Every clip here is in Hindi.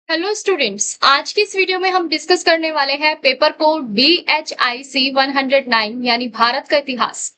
हेलो स्टूडेंट्स, आज की इस वीडियो में हम डिस्कस करने वाले हैं पेपर कोड BHIC 109 यानी भारत का इतिहास।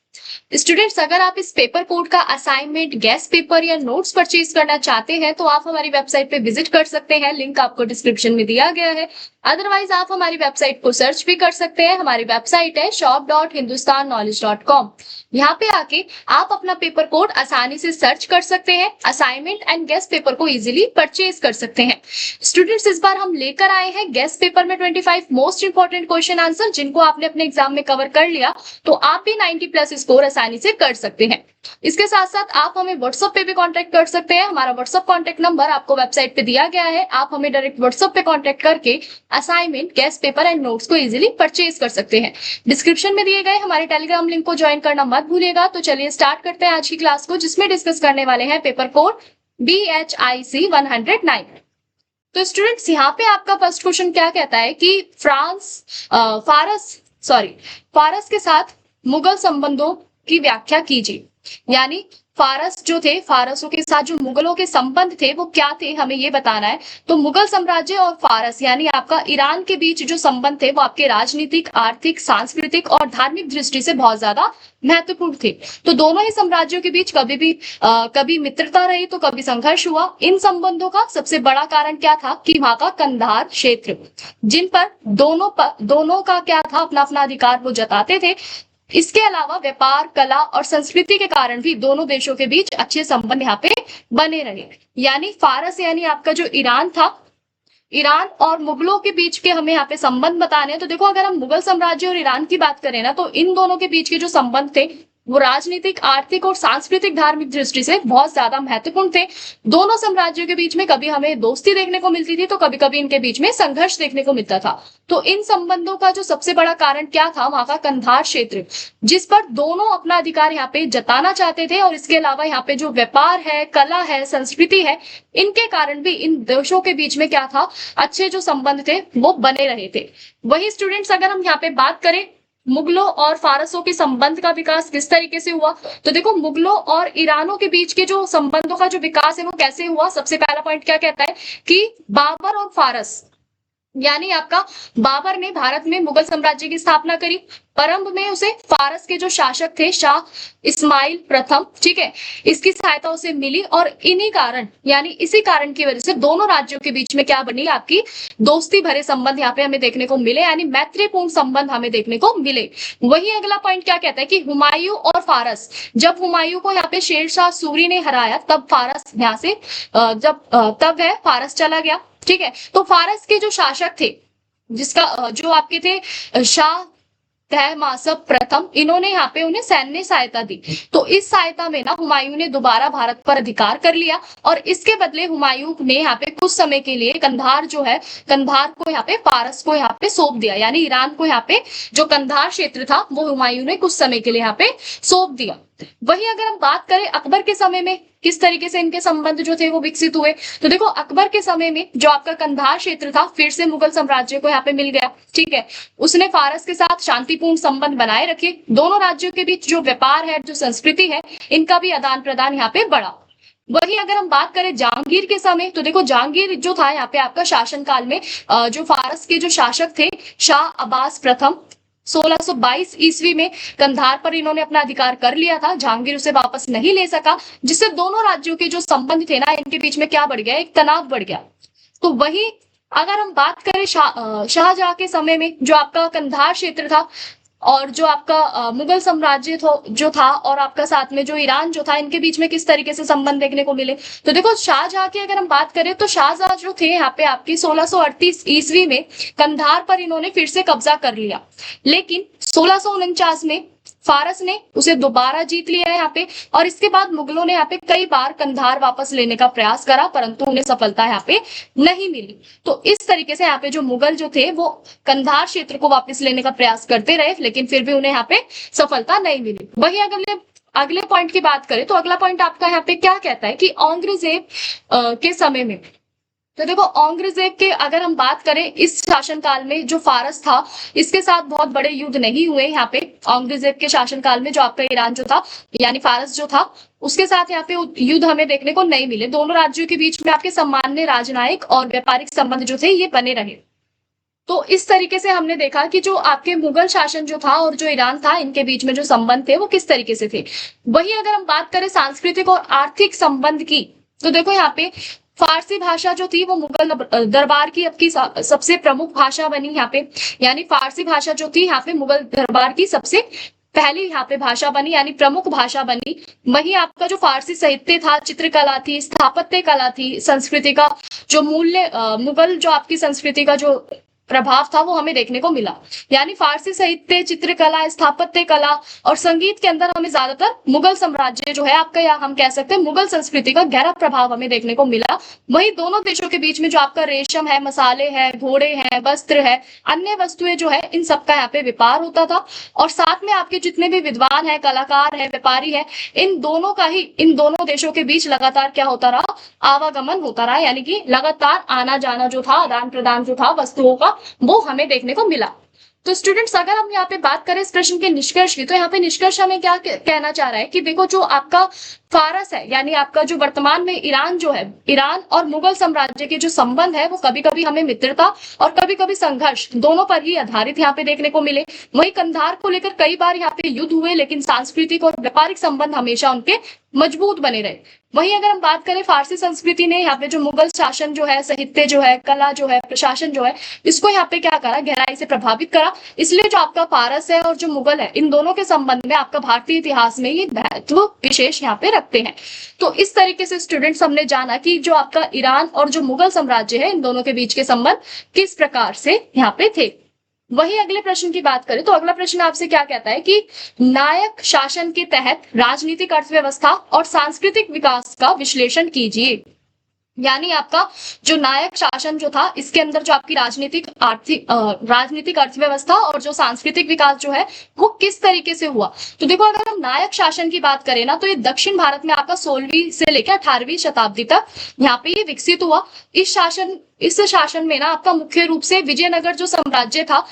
स्टूडेंट्स, अगर आप इस पेपर कोड का असाइनमेंट, गेस्ट पेपर या नोट्स परचेज करना चाहते हैं तो आप हमारी वेबसाइट पे विजिट कर सकते हैं। लिंक आपको डिस्क्रिप्शन में दिया गया है। अदरवाइज आप हमारी वेबसाइट को सर्च भी कर सकते हैं। हमारी वेबसाइट है shop.hindustanknowledge.com। यहाँ पे आके आप अपना पेपर कोड आसानी से सर्च कर सकते हैं, असाइनमेंट एंड गेस्ट पेपर को इजीली परचेज कर सकते हैं। स्टूडेंट्स, इस बार हम लेकर आए हैं गेस्ट पेपर में 25 मोस्ट इंपोर्टेंट क्वेश्चन आंसर, जिनको आपने अपने एग्जाम में कवर कर लिया तो आप भी 90+ स्कोर आसानी से कर सकते हैं। इसके साथ साथ आप हमें व्हाट्सएप पे भी कांटेक्ट कर सकते हैं। हमारा व्हाट्सएप कांटेक्ट नंबर आपको वेबसाइट पे दिया गया है। आप हमें डायरेक्ट व्हाट्सएप पे कांटेक्ट करके assignment, guest paper and notes को इजीली परचेज कर सकते हैं। डिस्क्रिप्शन में दिए गए हमारे टेलीग्राम लिंक को ज्वाइन करना मत भूलिएगा। तो चलिए स्टार्ट करते हैं आज की क्लास को, जिसमें डिस्कस करने वाले हैं पेपर कोड BHIC 109। तो स्टूडेंट्स, यहाँ पे आपका फर्स्ट क्वेश्चन क्या कहता है कि फारस के साथ मुगल संबंधों की व्याख्या कीजिए। यानी फारस जो थे, फारसों के साथ जो मुगलों के संबंध थे वो क्या थे, हमें ये बताना है। तो मुगल साम्राज्य और फारस यानी आपका ईरान के बीच जो संबंध थे वो आपके राजनीतिक, आर्थिक, सांस्कृतिक और धार्मिक दृष्टि से बहुत ज्यादा महत्वपूर्ण थे। तो दोनों ही साम्राज्यों के बीच कभी मित्रता रही तो कभी संघर्ष हुआ। इन संबंधों का सबसे बड़ा कारण क्या था कि वहां का कंधार क्षेत्र, जिन पर दोनों का क्या था, अपना अपना अधिकार वो जताते थे। इसके अलावा व्यापार, कला और संस्कृति के कारण भी दोनों देशों के बीच अच्छे संबंध यहाँ पे बने रहे। यानी फारस यानी आपका जो ईरान था, ईरान और मुगलों के बीच के हमें यहाँ पे संबंध बताने हैं। तो देखो, अगर हम मुगल साम्राज्य और ईरान की बात करें ना, तो इन दोनों के बीच के जो संबंध थे वो राजनीतिक, आर्थिक और सांस्कृतिक, धार्मिक दृष्टि से बहुत ज्यादा महत्वपूर्ण थे। दोनों साम्राज्यों के बीच में कभी हमें दोस्ती देखने को मिलती थी तो कभी कभी इनके बीच में संघर्ष देखने को मिलता था। तो इन संबंधों का जो सबसे बड़ा कारण क्या था, वहां का कंधार क्षेत्र, जिस पर दोनों अपना अधिकार यहाँ पे जताना चाहते थे। और इसके अलावा यहाँ पे जो व्यापार है, कला है, संस्कृति है, इनके कारण भी इन देशों के बीच में क्या था, अच्छे जो संबंध थे वो बने रहे थे। वही स्टूडेंट्स, अगर हम यहाँ पे बात करें मुगलों और फारसों के संबंध का विकास किस तरीके से हुआ, तो देखो, मुगलों और ईरानों के बीच के जो संबंधों का जो विकास है वो कैसे हुआ। सबसे पहला पॉइंट क्या कहता है कि बाबर और फारस, यानी आपका बाबर ने भारत में मुगल साम्राज्य की स्थापना करी। प्रारंभ में उसे फारस के जो शासक थे, शाह इस्माइल प्रथम, ठीक है, इसकी सहायता उसे मिली। और इन्हीं कारण यानी इसी कारण की वजह से दोनों राज्यों के बीच में क्या बनी, आपकी दोस्ती भरे संबंध यहाँ पे हमें देखने को मिले, यानी मैत्रीपूर्ण संबंध हमें देखने को मिले। वही अगला पॉइंट क्या कहता है कि हुमायूं और फारस, जब हुमायूं को यहाँ पे शेरशाह सूरी ने हराया तब फारस यहाँ से तब है फारस चला गया। ठीक है, तो फारस के जो शासक थे, जिसका जो आपके थे शाह तहमासप प्रथम, इन्होंने यहाँ पे उन्हें सैन्य सहायता दी। तो इस सहायता में ना हुमायूं ने दोबारा भारत पर अधिकार कर लिया और इसके बदले हुमायूं ने यहाँ पे कुछ समय के लिए कंधार जो है, कंधार को यहाँ पे फारस को यहाँ पे सौंप दिया। यानी ईरान को यहाँ पे जो कंधार क्षेत्र था वो हुमायूं ने कुछ समय के लिए यहाँ पे सौंप दिया। वही अगर हम बात करें अकबर के समय में किस तरीके से इनके संबंध जो थे वो विकसित हुए, तो देखो, अकबर के समय में जो आपका कंधार क्षेत्र था फिर से मुगल साम्राज्य को यहाँ पे मिल गया। ठीक है, उसने फारस के साथ शांतिपूर्ण संबंध बनाए रखे। दोनों राज्यों के बीच जो व्यापार है, जो संस्कृति है, इनका भी आदान प्रदान यहाँ पे बढ़ा। वही अगर हम बात करें जहांगीर के समय, तो देखो, जहांगीर जो था यहाँ पे आपका शासन काल में जो फारस के जो शासक थे, शाह अब्बास प्रथम, 1622 ईस्वी में कंधार पर इन्होंने अपना अधिकार कर लिया था। जहांगीर उसे वापस नहीं ले सका, जिससे दोनों राज्यों के जो संबंध थे ना, इनके बीच में क्या बढ़ गया, एक तनाव बढ़ गया। तो वही अगर हम बात करें शाहजहां के समय में, जो आपका कंधार क्षेत्र था और जो आपका मुगल साम्राज्य जो था और आपका साथ में जो ईरान जो था, इनके बीच में किस तरीके से संबंध देखने को मिले, तो देखो, शाहजहां की अगर हम बात करें तो शाहजहां जो थे यहाँ पे आपकी 1638 ईस्वी में कंधार पर इन्होंने फिर से कब्जा कर लिया। लेकिन 1649 में फारस ने उसे दोबारा जीत लिया यहाँ पे। और इसके बाद मुगलों ने यहाँ पे कई बार कंधार वापस लेने का प्रयास करा, परंतु उन्हें सफलता यहाँ पे नहीं मिली। तो इस तरीके से यहाँ पे जो मुगल जो थे वो कंधार क्षेत्र को वापस लेने का प्रयास करते रहे, लेकिन फिर भी उन्हें यहाँ पे सफलता नहीं मिली। वही अगले पॉइंट की बात करें तो अगला पॉइंट आपका यहाँ पे क्या कहता है कि औरंगजेब के समय में, तो देखो औरंगजेब के अगर हम बात करें इस शासनकाल में जो फारस था, इसके साथ बहुत बड़े युद्ध नहीं हुए यहाँ पे। औरंगजेब के शासनकाल में जो आपका ईरान जो था यानी फारस जो था, उसके साथ यहाँ पे युद्ध हमें देखने को नहीं मिले। दोनों राज्यों के बीच में आपके सामान्य राजनयिक और व्यापारिक संबंध जो थे ये बने रहे। तो इस तरीके से हमने देखा कि जो आपके मुगल शासन जो था और जो ईरान था, इनके बीच में जो संबंध थे वो किस तरीके से थे। वही अगर हम बात करें सांस्कृतिक और आर्थिक संबंध की, तो देखो यहाँ पे फारसी भाषा जो थी वो मुगल दरबार की आपकी सबसे प्रमुख भाषा बनी यहाँ पे। यानी फारसी भाषा जो थी यहाँ पे मुगल दरबार की सबसे पहली यहाँ पे भाषा बनी, यानी प्रमुख भाषा बनी। वही आपका जो फारसी साहित्य था, चित्रकला थी, स्थापत्य कला थी, संस्कृति का जो मूल्य मुगल जो आपकी संस्कृति का जो प्रभाव था वो हमें देखने को मिला। यानी फारसी साहित्य, चित्रकला, स्थापत्य कला और संगीत के अंदर हमें ज्यादातर मुगल साम्राज्य जो है आपका, या हम कह सकते हैं मुगल संस्कृति का गहरा प्रभाव हमें देखने को मिला। वही दोनों देशों के बीच में जो आपका रेशम है, मसाले हैं, घोड़े हैं, वस्त्र है, अन्य वस्तुएं जो है, इन सबका यहाँ पे व्यापार होता था। और साथ में आपके जितने भी विद्वान है, कलाकार है, व्यापारी है, इन दोनों देशों के बीच लगातार क्या होता रहा, आवागमन होता रहा। यानी कि लगातार आना जाना जो था, आदान प्रदान जो था वस्तुओं का, वो हमें देखने को मिला। तो स्टूडेंट्स अगर हम यहाँ पे बात करें इस प्रश्न के निष्कर्ष की, तो यहाँ पे निष्कर्ष हमें क्या कहना चाह रहा है कि देखो जो आपका फारस है, यानी आपका जो वर्तमान में ईरान जो है, ईरान और मुगल साम्राज्य के जो संबंध है वो कभी कभी हमें मित्रता और कभी कभी संघर्ष दोनों पर ही आधारित यहाँ पे देखने को मिले। वही कंधार को लेकर कई बार यहाँ पे युद्ध हुए, लेकिन सांस्कृतिक और व्यापारिक संबंध हमेशा उनके मजबूत बने रहे। वही अगर हम बात करें फारसी संस्कृति ने यहाँ पे जो मुगल शासन जो है, साहित्य जो है, कला जो है, प्रशासन जो है, इसको यहाँ पे क्या करा, गहराई से प्रभावित करा। इसलिए जो आपका फारस है और जो मुगल है, इन दोनों के संबंध में आपका भारतीय इतिहास में ये महत्व विशेष यहाँ पे रखते हैं। तो इस तरीके से स्टूडेंट्स हमने जाना कि जो आपका ईरान और जो मुगल साम्राज्य है, इन दोनों के बीच के संबंध किस प्रकार से यहाँ पे थे। वही अगले प्रश्न की बात करें तो अगला प्रश्न आपसे क्या कहता है कि नायक शासन के तहत राजनीतिक अर्थव्यवस्था और सांस्कृतिक विकास का विश्लेषण कीजिए। यानी आपका जो नायक शासन जो था, इसके अंदर जो आपकी राजनीतिक अर्थव्यवस्था और जो सांस्कृतिक विकास जो है वो किस तरीके से हुआ। तो देखो अगर हम नायक शासन की बात करें ना, तो ये दक्षिण भारत में आपका 16वीं से लेकर 18वीं शताब्दी तक यहाँ पे ये विकसित हुआ। इस शासन में ना आपका मुख्य रूप से विजयनगर जो साम्राज्य था,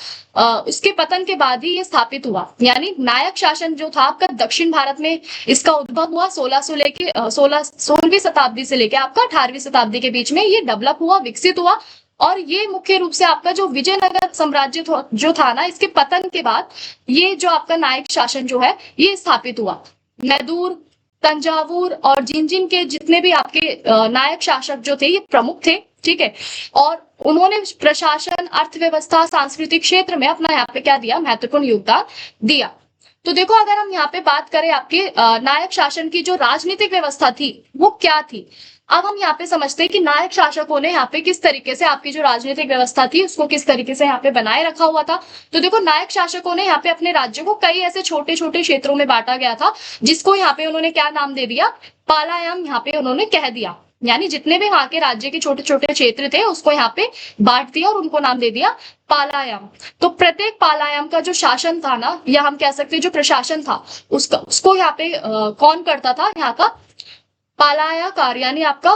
उसके पतन के बाद ही ये स्थापित हुआ। यानी नायक शासन जो था आपका दक्षिण भारत में इसका उद्भव हुआ 16वीं शताब्दी से लेकर आपका 18वीं शताब्दी के बीच में ये डेवलप हुआ, विकसित हुआ। और ये मुख्य रूप से आपका जो विजयनगर साम्राज्य जो था ना, इसके पतन के बाद ये जो आपका नायक शासन जो है ये स्थापित हुआ। मैदूर, तंजावुर और जिंजिन के जितने भी आपके नायक शासक जो थे ये प्रमुख थे, ठीक है। और उन्होंने प्रशासन, अर्थव्यवस्था, सांस्कृतिक क्षेत्र में अपना यहाँ पे क्या दिया, महत्वपूर्ण योगदान दिया। तो देखो अगर हम यहाँ पे बात करें आपके नायक शासन की जो राजनीतिक व्यवस्था थी वो क्या थी। अब हम यहाँ पे समझते हैं कि नायक शासकों ने यहाँ पे किस तरीके से आपकी जो राजनीतिक व्यवस्था थी उसको किस तरीके से यहाँ पे बनाए रखा हुआ था। तो देखो नायक शासकों ने यहाँ पे अपने राज्य को कई ऐसे छोटे छोटे क्षेत्रों में बांटा गया था, जिसको यहाँ पे उन्होंने क्या नाम दे दिया, पालायाम यहाँ पे उन्होंने कह दिया। यानी जितने भी वहां के राज्य के छोटे छोटे क्षेत्र थे उसको यहाँ पे बांट दिया और उनको नाम दे दिया पालायाम। तो प्रत्येक पालायाम का जो शासन था ना, या हम कह सकते हैं जो प्रशासन था उसको यहाँ पे कौन करता था, यहाँ का पालायाकार यानी आपका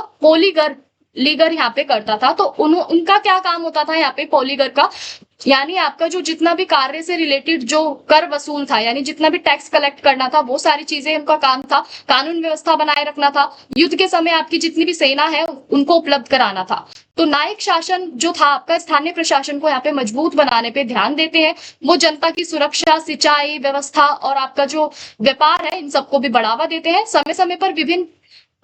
लीगर यहाँ पे करता था। तो उनका क्या काम होता था यहाँ पे पोलीगर का, यानी आपका जो जितना भी कार्य से रिलेटेड जो कर वसूल था, यानी जितना भी टैक्स कलेक्ट करना था, वो सारी चीजें उनका काम था। कानून व्यवस्था बनाए रखना था, युद्ध के समय आपकी जितनी भी सेना है उनको उपलब्ध कराना था। तो नायक शासन जो था आपका स्थानीय प्रशासन को यहाँ पे मजबूत बनाने पे ध्यान देते हैं। वो जनता की सुरक्षा, सिंचाई व्यवस्था और आपका जो व्यापार है इन सबको भी बढ़ावा देते हैं। समय समय पर विभिन्न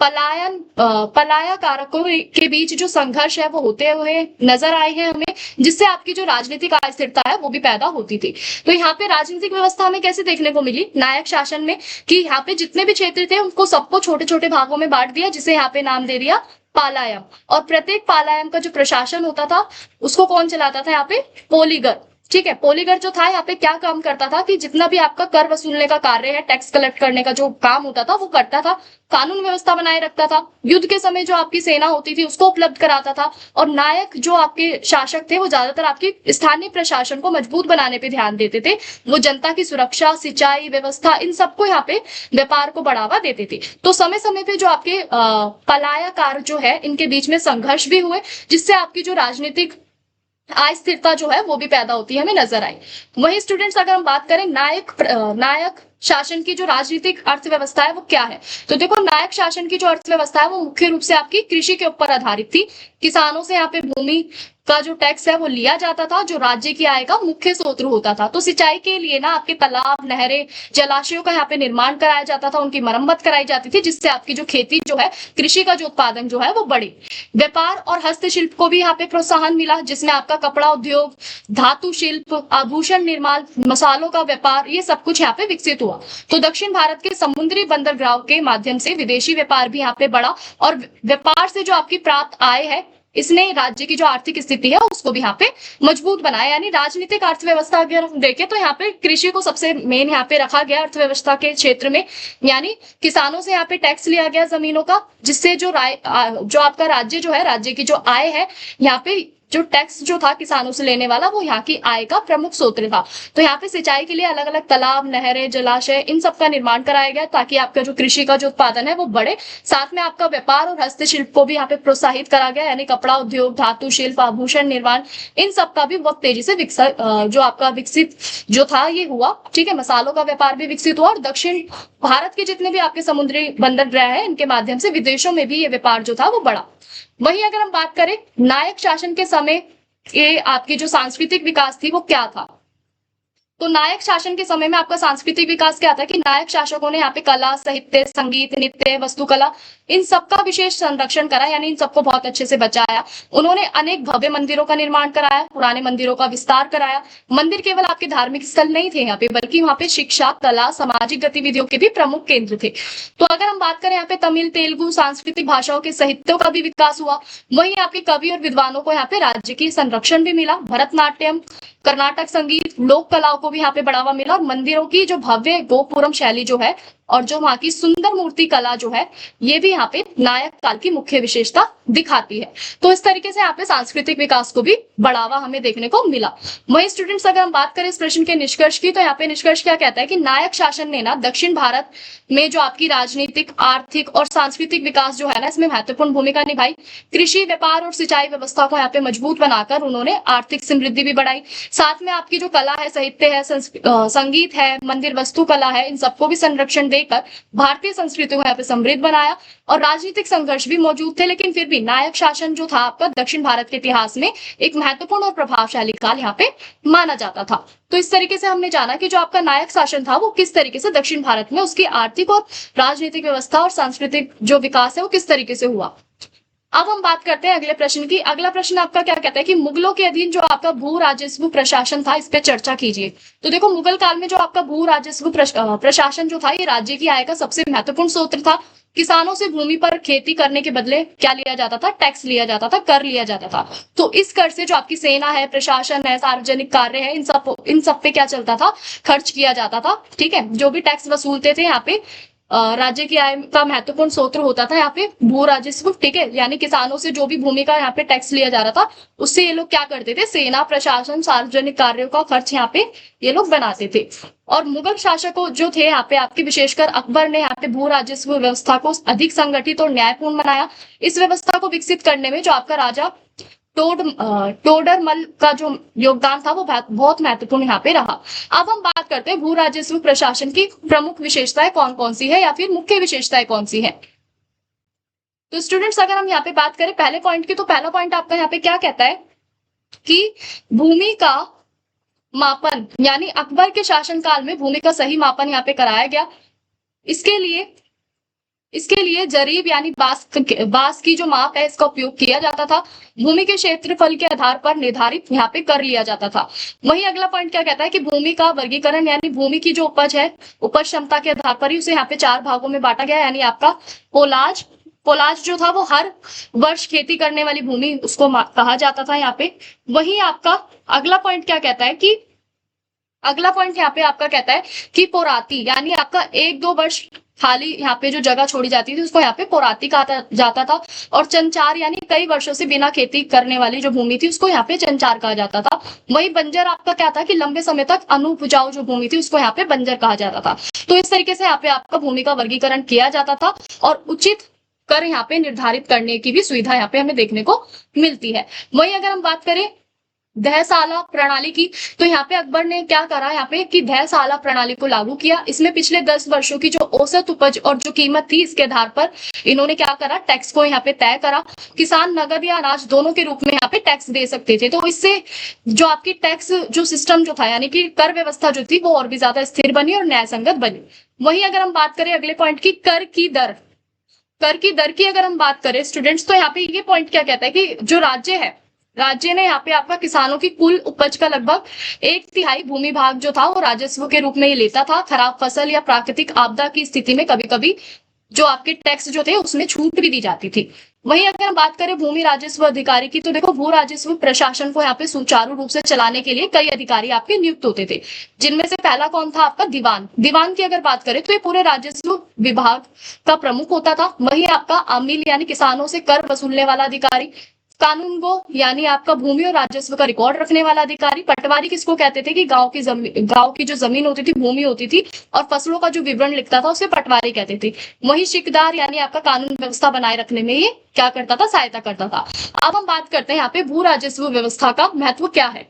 पलाया कारकों के बीच जो संघर्ष है वो होते हुए नजर आए हैं हमें, जिससे आपकी जो राजनीतिक अस्थिरता है वो भी पैदा होती थी। तो यहाँ पे राजनीतिक व्यवस्था हमें कैसे देखने को मिली नायक शासन में, कि यहाँ पे जितने भी क्षेत्र थे उनको सबको छोटे छोटे भागों में बांट दिया, जिसे यहाँ पे नाम दे दिया पालायम। और प्रत्येक पालायम का जो प्रशासन होता था उसको कौन चलाता था, यहाँ पे पोलीगर। ठीक है। पोलीगर जो था यहाँ पे क्या काम करता था कि जितना भी आपका कर वसूलने का कार्य है, टैक्स कलेक्ट करने का जो काम होता था वो करता था, कानून व्यवस्था बनाए रखता था, युद्ध के समय जो आपकी सेना होती थी उसको उपलब्ध कराता था, और नायक जो आपके शासक थे वो ज्यादातर आपकी स्थानीय प्रशासन को मजबूत बनाने पे ध्यान देते थे। वो जनता की सुरक्षा, सिंचाई व्यवस्था, इन सबको यहाँ पे व्यापार को बढ़ावा देते थे। तो समय समय पे जो आपके पलायकार जो है इनके बीच में संघर्ष भी हुए, जिससे आपकी जो राजनीतिक अस्थिरता जो है वो भी पैदा होती है, हमें नजर आई। वही स्टूडेंट्स, अगर हम बात करें नायक शासन की जो राजनीतिक अर्थव्यवस्था है वो क्या है, तो देखो नायक शासन की जो अर्थव्यवस्था है वो मुख्य रूप से आपकी कृषि के ऊपर आधारित थी। किसानों से यहाँ पे भूमि का जो टैक्स है वो लिया जाता था, जो राज्य की आय का मुख्य स्रोत होता था। तो सिंचाई के लिए ना आपके तालाब, नहरें, जलाशयों का यहाँ पे निर्माण कराया जाता था, उनकी मरम्मत कराई जाती थी, जिससे आपकी जो खेती जो है, कृषि का जो उत्पादन जो है वो बढ़े। व्यापार और हस्तशिल्प को भी यहाँ पे प्रोत्साहन मिला, जिसमें आपका कपड़ा उद्योग, धातु शिल्प, आभूषण निर्माण, मसालों का व्यापार, ये सब कुछ यहाँ पे विकसित हुआ। तो दक्षिण भारत के समुद्री बंदरगाह के माध्यम से विदेशी व्यापार भी यहाँ पे बढ़ा, और व्यापार से जो आपकी प्राप्त आय है इसने राज्य की जो आर्थिक स्थिति है उसको भी यहाँ पे मजबूत बनाया। यानी राजनीतिक अर्थव्यवस्था अगर हम देखें तो यहाँ पे कृषि को सबसे मेन यहाँ पे रखा गया अर्थव्यवस्था के क्षेत्र में। यानी किसानों से यहाँ पे टैक्स लिया गया जमीनों का, जिससे जो आपका राज्य जो है, राज्य की जो आय है, यहाँ पे जो टैक्स जो था किसानों से लेने वाला, वो यहाँ की आय का प्रमुख स्रोत था। तो यहाँ पे सिंचाई के लिए अलग अलग तालाब, नहरें, जलाशय, इन सब का निर्माण कराया गया, ताकि आपका जो कृषि का जो उत्पादन है वो बढ़े। साथ में आपका व्यापार और हस्तशिल्प को भी यहाँ पे प्रोत्साहित करा गया, यानी कपड़ा उद्योग, धातु शिल्प, आभूषण निर्माण, इन सब का भी बहुत तेजी से विकसित जो था ये हुआ। ठीक है, मसालों का व्यापार भी विकसित हुआ, और दक्षिण भारत के जितने भी आपके समुद्री बंदरगाह है इनके माध्यम से विदेशों में भी ये व्यापार जो था वो बढ़ा। वहीं अगर हम बात करें नायक शासन के समय ये आपकी जो सांस्कृतिक विकास थी वो क्या था, तो नायक शासन के समय में आपका सांस्कृतिक विकास क्या था कि नायक शासकों ने यहाँ पे कला, साहित्य, संगीत, नृत्य, वस्तुकला, इन सबका विशेष संरक्षण करा, यानी इन सबको बहुत अच्छे से बचाया। उन्होंने अनेक भव्य मंदिरों का निर्माण कराया, पुराने मंदिरों का विस्तार कराया। मंदिर केवल आपके धार्मिक स्थल नहीं थे यहाँ पे, बल्कि वहाँ पे शिक्षा, कला, सामाजिक गतिविधियों के भी प्रमुख केंद्र थे। तो अगर हम बात करें यहाँ पे तमिल, तेलुगु, सांस्कृतिक भाषाओं के साहित्यों का भी विकास हुआ। वहीं आपके कवि और विद्वानों को यहाँ पे राज्य की संरक्षण भी मिला। भरतनाट्यम, कर्नाटक संगीत, लोक कलाओं को भी यहाँ पे बढ़ावा मिला, और मंदिरों की जो भव्य गोपुरम शैली जो है और जो वहां की सुंदर मूर्ति कला जो है, ये भी यहाँ पे नायक काल की मुख्य विशेषता दिखाती है। तो इस तरीके से यहाँ पे सांस्कृतिक विकास को भी बढ़ावा हमें देखने को मिला। वही स्टूडेंट्स, अगर हम बात करें इस प्रश्न के निष्कर्ष की, तो यहाँ पे निष्कर्ष क्या कहता है कि नायक शासन ने ना दक्षिण भारत में जो आपकी राजनीतिक, आर्थिक और सांस्कृतिक विकास जो है ना, इसमें महत्वपूर्ण भूमिका निभाई। कृषि, व्यापार और सिंचाई व्यवस्था को यहाँ पे मजबूत बनाकर उन्होंने आर्थिक समृद्धि भी बढ़ाई। साथ में आपकी जो कला है, साहित्य है, संगीत है, मंदिर वस्तु कला है, इन सबको भी संरक्षण देकर भारतीय संस्कृति को यहाँ पे समृद्ध बनाया। और राजनीतिक संघर्ष भी मौजूद थे, लेकिन फिर भी नायक शासन जो था आपका दक्षिण भारत के इतिहास में एक महत्वपूर्ण और प्रभावशाली काल यहाँ पे माना जाता था। तो इस तरीके से हमने जाना कि जो आपका नायक शासन था वो किस तरीके से दक्षिण भारत में उसकी आर्थिक और राजनीतिक व्यवस्था और सांस्कृतिक जो विकास है वो किस तरीके से हुआ। अब हम बात करते हैं अगले प्रश्न की। अगला प्रश्न आपका क्या कहता है कि मुगलों के अधीन जो आपका भू राजस्व प्रशासन था, इस पे चर्चा कीजिए। तो देखो, मुगल काल में जो आपका भू राजस्व प्रशासन जो था, ये राज्य की आय का सबसे महत्वपूर्ण स्रोत था। किसानों से भूमि पर खेती करने के बदले क्या लिया जाता था? टैक्स लिया जाता था, कर लिया जाता था। तो इस कर से जो आपकी सेना है, प्रशासन है, सार्वजनिक कार्य है, इन सब पे क्या चलता था? खर्च किया जाता था। ठीक है, जो भी टैक्स वसूलते थे यहाँ पे राज्य की आय का महत्वपूर्ण स्रोत होता था यहाँ पे भू राजस्व। ठीक है, यानी किसानों से जो भी भूमि का यहाँ पे टैक्स लिया जा रहा था, उससे ये लोग क्या करते थे? सेना, प्रशासन, सार्वजनिक कार्यों का खर्च यहाँ पे ये लोग बनाते थे। और मुगल शासकों जो थे यहाँ पे आपके, विशेषकर अकबर ने यहाँ पे भू राजस्व व्यवस्था को अधिक संगठित और न्यायपूर्ण बनाया। इस व्यवस्था को विकसित करने में जो आपका राजा टोडरमल का जो योगदान था वो बहुत महत्वपूर्ण यहाँ पे रहा। अब हम बात करते हैं भू राजस्व प्रशासन की प्रमुख विशेषताएं कौन कौन सी है, या फिर मुख्य विशेषताएं कौन सी है। तो स्टूडेंट्स, अगर हम यहाँ पे बात करें पहले पॉइंट की, तो पहला पॉइंट आपका यहाँ पे क्या कहता है कि भूमि का मापन, यानी अकबर के शासन काल में भूमि का सही मापन यहाँ पे कराया गया। इसके लिए जरीब यानी बांस की जो माप है इसका उपयोग किया जाता था। भूमि के क्षेत्रफल के आधार पर निर्धारित यहाँ पे कर लिया जाता था। वहीं अगला पॉइंट क्या कहता है कि भूमि का वर्गीकरण, यानी भूमि की जो उपज है, उपज क्षमता के आधार पर ही उसे यहाँ पे 4 भागों में बांटा गया, यानी आपका पोलाज, पोलाज जो था वो हर वर्ष खेती करने वाली भूमि उसको कहा जाता था यहाँ पे। वहीं आपका अगला पॉइंट क्या कहता है कि अगला पॉइंट यहाँ पे आपका कहता है कि पोराती, यानी आपका 1-2 वर्ष खाली यहाँ पे जो जगह छोड़ी जाती थी उसको यहाँ पे पोराती कहा जाता था। और चंचार यानी कई वर्षों से बिना खेती करने वाली जो भूमि थी उसको यहाँ पे चंचार कहा जाता था। वही बंजर आपका क्या था कि लंबे समय तक अनुपजाऊ जो भूमि थी उसको यहाँ पे बंजर कहा जाता था। तो इस तरीके से यहाँ पे आपका भूमि का वर्गीकरण किया जाता था और उचित कर यहाँ पे निर्धारित करने की भी सुविधा यहाँ पे हमें देखने को मिलती है। वही अगर हम बात करें दहसाला प्रणाली की, तो यहाँ पे अकबर ने क्या करा यहाँ पे कि दहसाला प्रणाली को लागू किया। इसमें पिछले 10 वर्षों की जो औसत उपज और जो कीमत थी इसके आधार पर इन्होंने क्या करा, टैक्स को यहाँ पे तय करा। किसान नगद या अनाज दोनों के रूप में यहाँ पे टैक्स दे सकते थे। तो इससे जो आपकी टैक्स जो सिस्टम जो था यानी कि कर व्यवस्था जो थी वो और भी ज्यादा स्थिर बनी और न्याय संगत बनी। वही अगर हम बात करें अगले पॉइंट की कर की दर की अगर हम बात करें स्टूडेंट्स, तो यहाँ पे ये पॉइंट क्या कहता है कि जो राज्य ने यहाँ पे आपका किसानों की कुल उपज का लगभग 1/3 भूमि भाग जो था वो राजस्व के रूप में ये लेता था। खराब फसल या प्राकृतिक आपदा की स्थिति में कभी कभी जो आपके टैक्स जो थे उसमें छूट भी दी जाती थी। वहीं अगर हम बात करें भूमि राजस्व अधिकारी की, तो देखो भू राजस्व प्रशासन को यहाँ पे सुचारू रूप से चलाने के लिए कई अधिकारी आपके नियुक्त होते थे, जिनमें से पहला कौन था आपका दीवान की अगर बात करें तो ये पूरे राजस्व विभाग का प्रमुख होता था। वही आपका आमिल यानी किसानों से कर वसूलने वाला अधिकारी, कानूनगो यानी आपका भूमि और राजस्व का रिकॉर्ड रखने वाला अधिकारी, पटवारी किसको कहते थे कि गांव की जो जमीन होती थी, भूमि होती थी और फसलों का जो विवरण लिखता था उसे पटवारी कहते थे। वही शिकदार यानी आपका कानून व्यवस्था बनाए रखने में ये क्या करता था, सहायता करता था। अब हम बात करते हैं यहाँ पे भू राजस्व व्यवस्था का महत्व क्या है,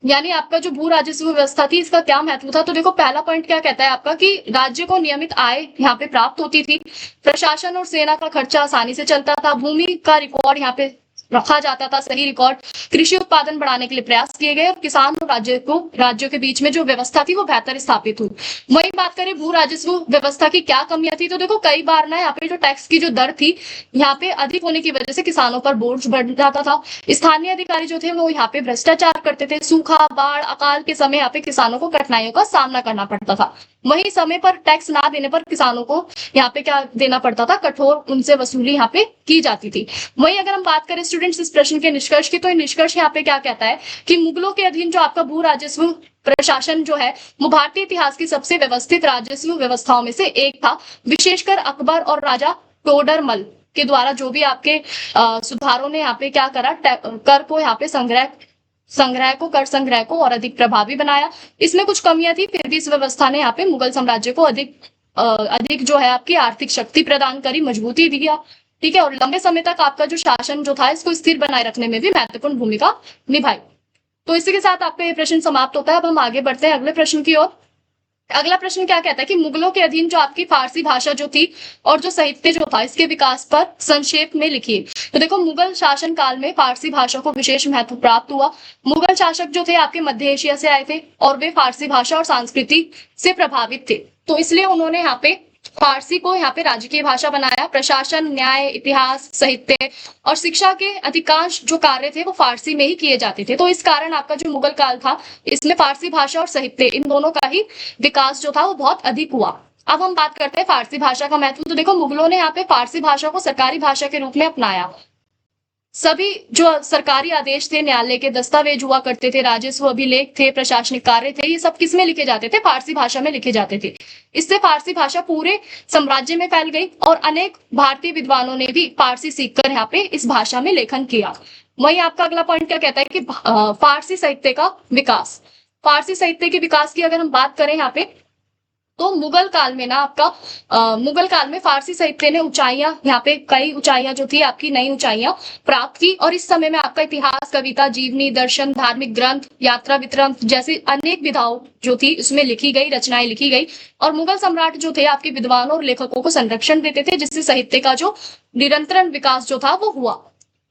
यानी आपका जो भू राजस्व व्यवस्था थी इसका क्या महत्व था। तो देखो पहला पॉइंट क्या कहता है आपका कि राज्य को नियमित आय यहाँ पे प्राप्त होती थी, प्रशासन और सेना का खर्चा आसानी से चलता था, भूमि का रिकॉर्ड यहाँ पे रखा जाता था, सही रिकॉर्ड, कृषि उत्पादन बढ़ाने के लिए प्रयास किए गए और किसान और राज्यों के बीच में जो व्यवस्था थी वो बेहतर स्थापित हुई। वही बात करें भू राजस्व व्यवस्था की क्या कमियां थी, तो देखो कई बार ना यहाँ पे जो टैक्स की जो दर थी यहाँ पे अधिक होने की वजह से किसानों पर बोझ बढ़ जाता था। स्थानीय अधिकारी जो थे वो यहाँ पे भ्रष्टाचार करते थे, सूखा, बाढ़, अकाल के समय यहाँ पे किसानों को कठिनाइयों का सामना करना पड़ता था। वही समय पर टैक्स ना देने पर किसानों को यहाँ पे क्या देना पड़ता था, कठोर उनसे वसूली यहाँ पे की जाती थी। वही अगर हम बात करें स्टूडेंट्स इस प्रश्न के निष्कर्ष की, तो ये निष्कर्ष यहाँ पे क्या कहता है कि मुगलों के अधीन जो आपका भू राजस्व प्रशासन जो है वो भारतीय इतिहास की सबसे व्यवस्थित राजस्व व्यवस्थाओं में से एक था। विशेषकर अकबर और राजा टोडरमल के द्वारा जो भी आपके सुधारों ने यहाँ पे क्या करा, कर को यहाँ पे कर संग्रह को और अधिक प्रभावी बनाया। इसमें कुछ कमियां थी, फिर भी इस व्यवस्था ने यहाँ पे मुगल साम्राज्य को अधिक जो है आपकी आर्थिक शक्ति प्रदान करी, मजबूती दिया, ठीक है, और लंबे समय तक आपका जो शासन जो था इसको स्थिर बनाए रखने में भी महत्वपूर्ण भूमिका निभाई। तो इसी के साथ आपका ये प्रश्न समाप्त होता है। अब हम आगे बढ़ते हैं अगले प्रश्न की ओर। अगला प्रश्न क्या कहता है कि मुगलों के अधीन जो आपकी फारसी भाषा जो थी और जो साहित्य जो था इसके विकास पर संक्षेप में लिखिए। तो देखो मुगल शासन काल में फारसी भाषा को विशेष महत्व प्राप्त हुआ। मुगल शासक जो थे आपके मध्य एशिया से आए थे और वे फारसी भाषा और संस्कृति से प्रभावित थे, तो इसलिए उन्होंने यहाँ पे फारसी को यहाँ पे राजकीय भाषा बनाया। प्रशासन, न्याय, इतिहास, साहित्य और शिक्षा के अधिकांश जो कार्य थे वो फारसी में ही किए जाते थे। तो इस कारण आपका जो मुगल काल था इसमें फारसी भाषा और साहित्य इन दोनों का ही विकास जो था वो बहुत अधिक हुआ। अब हम बात करते हैं फारसी भाषा का महत्व। तो देखो मुगलों ने यहाँ पे फारसी भाषा को सरकारी भाषा के रूप में अपनाया। सभी जो सरकारी आदेश थे, न्यायालय के दस्तावेज हुआ करते थे, राजस्व अभिलेख थे, प्रशासनिक कार्य थे, ये सब किस में लिखे जाते थे, फारसी भाषा में लिखे जाते थे। इससे फारसी भाषा पूरे साम्राज्य में फैल गई और अनेक भारतीय विद्वानों ने भी फारसी सीखकर यहाँ पे इस भाषा में लेखन किया। वही आपका अगला पॉइंट क्या कहता है कि फारसी साहित्य का विकास। फारसी साहित्य के विकास की अगर हम बात करें यहाँ पे, तो मुगल काल में ना आपका मुगल काल में फारसी साहित्य ने ऊंचाइयां यहाँ पे कई ऊंचाइयां जो थी आपकी नई ऊंचाइयां प्राप्त की और इस समय में आपका इतिहास, कविता, जीवनी, दर्शन, धार्मिक ग्रंथ, यात्रा वितरण जैसी अनेक विधाओं जो थी उसमें लिखी गई, रचनाएं लिखी गई और मुगल सम्राट जो थे आपके विद्वानों और लेखकों को संरक्षण देते थे, जिससे साहित्य का जो निरंतर विकास जो था वो हुआ।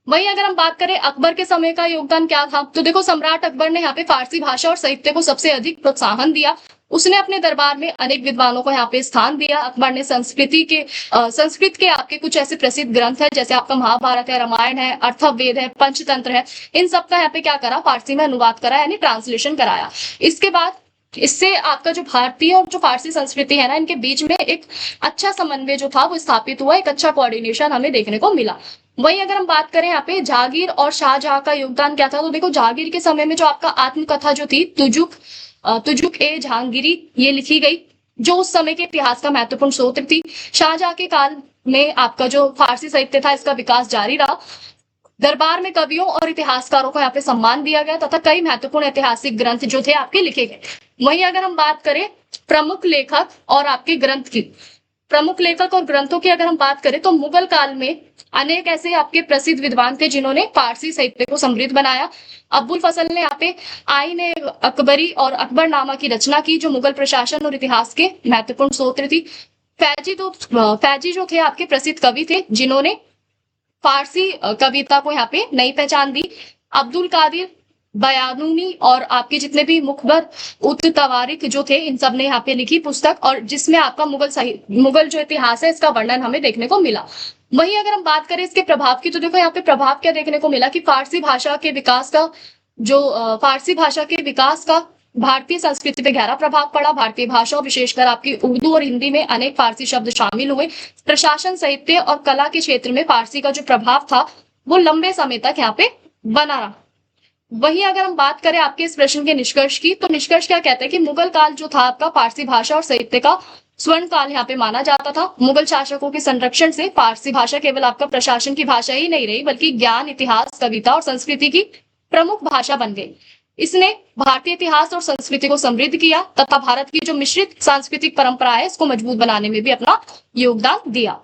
वही अगर हम बात करें अकबर के समय का योगदान क्या था, तो देखो सम्राट अकबर ने यहाँ पे फारसी भाषा और साहित्य को सबसे अधिक प्रोत्साहन दिया। उसने अपने दरबार में अनेक विद्वानों को यहाँ पे स्थान दिया। अकबर ने संस्कृत के आपके कुछ ऐसे प्रसिद्ध ग्रंथ है जैसे आपका महाभारत है, रामायण है, अर्थवेद है, पंचतंत्र है, इन सब का यहाँ पे क्या करा, फारसी में अनुवाद करा यानी ट्रांसलेशन कराया। इसके बाद इससे आपका जो भारतीय और जो फारसी संस्कृति है ना, इनके बीच में एक अच्छा समन्वय जो था वो स्थापित हुआ, एक अच्छा कोऑर्डिनेशन हमें देखने को मिला। वहीं अगर हम बात करें यहाँ पे जहांगीर और शाहजहां का योगदान क्या था, तो देखो जहांगीर के समय में जो आपका आत्मकथा जो थी तुजुक ए जहांगीरी, ये लिखी गई, जो उस समय के इतिहास का महत्वपूर्ण स्रोत थी। शाहजहां के काल में आपका जो फारसी साहित्य था इसका विकास जारी रहा। दरबार में कवियों और इतिहासकारों को यहाँ पे सम्मान दिया गया तथा कई महत्वपूर्ण ऐतिहासिक ग्रंथ जो थे आपके लिखे गए। वहीं अगर हम बात करें प्रमुख लेखक और आपके ग्रंथ की, प्रमुख लेखक और ग्रंथों की अगर हम बात करें तो मुगल काल में अनेक ऐसे आपके प्रसिद्ध विद्वान थे जिन्होंने फारसी साहित्य को समृद्ध बनाया। अब्बुल फजल ने यहाँ पे आईन अकबरी और अकबरनामा की रचना की, जो मुगल प्रशासन और इतिहास के महत्वपूर्ण स्रोत थी। फैजी जो थे आपके प्रसिद्ध कवि थे जिन्होंने फारसी कविता को यहाँ पे नई पहचान दी। अब्दुल कादिर बयानुनी और आपके जितने भी मुखबर उत तवारिक जो थे, इन सब ने यहाँ पे लिखी पुस्तक, और जिसमें आपका मुगल जो इतिहास है इसका वर्णन हमें देखने को मिला। वहीं अगर हम बात करें इसके प्रभाव की, तो देखो यहाँ पे प्रभाव क्या देखने को मिला कि फारसी भाषा के विकास का भारतीय संस्कृति पे गहरा प्रभाव पड़ा। भारतीय भाषा विशेषकर आपकी उर्दू और हिंदी में अनेक फारसी शब्द शामिल हुए। प्रशासन, साहित्य और कला के क्षेत्र में फारसी का जो प्रभाव था वो लंबे समय तक यहाँ पे बना रहा। वहीं अगर हम बात करें आपके इस प्रश्न के निष्कर्ष की, तो निष्कर्ष क्या कहते हैं कि मुगल काल जो था आपका फारसी भाषा और साहित्य का स्वर्ण काल यहाँ पे माना जाता था। मुगल शासकों के संरक्षण से फारसी भाषा केवल आपका प्रशासन की भाषा ही नहीं रही, बल्कि ज्ञान, इतिहास, कविता और संस्कृति की प्रमुख भाषा बन गई। इसने भारतीय इतिहास और संस्कृति को समृद्ध किया तथा भारत की जो मिश्रित सांस्कृतिक परंपरा है इसको मजबूत बनाने में भी अपना योगदान दिया।